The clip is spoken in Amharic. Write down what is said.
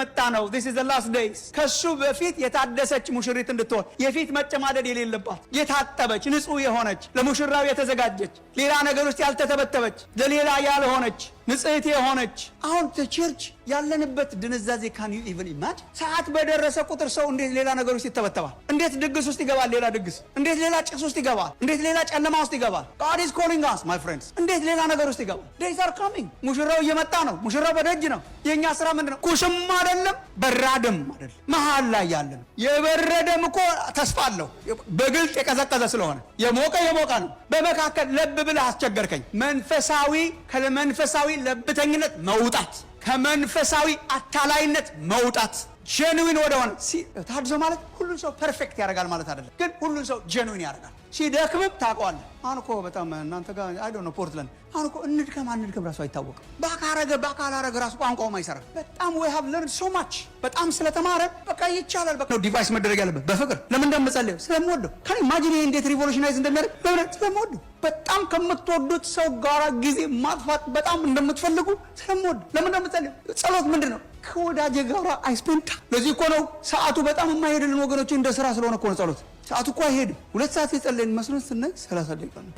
እየመጣ ነው። this is the last days ከሱ በፊት የታደሰች ሙሽሪት እንድትሆን የፊት መጨማደድ የሌለባት የታጠበች ንጹህ የሆነች ለሙሽራው የተዘጋጀች ሌላ ነገር ውስጥ ያልተተበተበች ለሌላ ያልሆነች ንጽህት የሆነች አሁን ቸርች ያለንበት ድንዛዜ ካን ዩ ኢቭን ኢማጂን ሰዓት በደረሰ ቁጥር ሰው እንዴት ሌላ ነገር ውስጥ ይተበተባል? እንዴት ድግስ ውስጥ ይገባል? ሌላ ድግስ እንዴት ሌላ ጭስ ውስጥ ይገባል? እንዴት ሌላ ጨለማ ውስጥ ይገባል? God is calling us my friends እንዴት ሌላ ነገር ውስጥ ይገባል? days are coming ሙሽራው እየመጣ ነው። ሙሽራው በደጅ ነው። የኛ ስራ ምንድነው? ኩሽም አይደለም በራድም አይደለም መሃል ላይ ያለ ነው። የበረደም እኮ ተስፋ አለው በግልጥ የቀዘቀዘ ስለሆነ የሞቀ ነው። በመካከል ለብ ብለህ አስቸገርከኝ። መንፈሳዊ ከመንፈሳዊ ለብተኝነት መውጣት ከመንፈሳዊ አታላይነት መውጣት ጄኑዊን ወደሆነ ታድሶ ማለት ሁሉን ሰው ፐርፌክት ያደርጋል ማለት አይደለም፣ ግን ሁሉን ሰው ጄኑዊን ያደርጋል። ሲደክምም ታውቀዋለህ። አሁን እኮ በጣም እናንተ ጋር አይ ዶንት ኖ ፖርትላንድ አሁን እኮ እንድከም ራሱ አይታወቅም። ባካላረገ ራሱ ቋንቋውም አይሰራም። በጣም we have learned so much በጣም ስለተማረ በቃ ይቻላል። በቃ ነው ዲቫይስ መደረግ ያለበት በፍቅር ለምን እንደምጸልየው ስለምወደው ካን ኢማጂን ይሄ እንዴት ሪቮሉሽናይዝ እንደሚያደርግ ለምን ስለምወደው በጣም ከምትወዱት ሰው ጋር ጊዜ ማጥፋት በጣም እንደምትፈልጉ ስለምወደው ለምን እንደምጸልየው ጸሎት ምንድነው ከወዳጅ ጋር አይስፔንድ ለዚህ እኮ ነው ሰዓቱ በጣም የማይሄድልን ወገኖች እንደ ስራ ስለሆነ እኮ ነው ጸሎት ሰዓቱ እኮ አይሄድም። 2 ሰዓት የጸለይን መስሎን ስናይ 30 ደቂቃ ነው።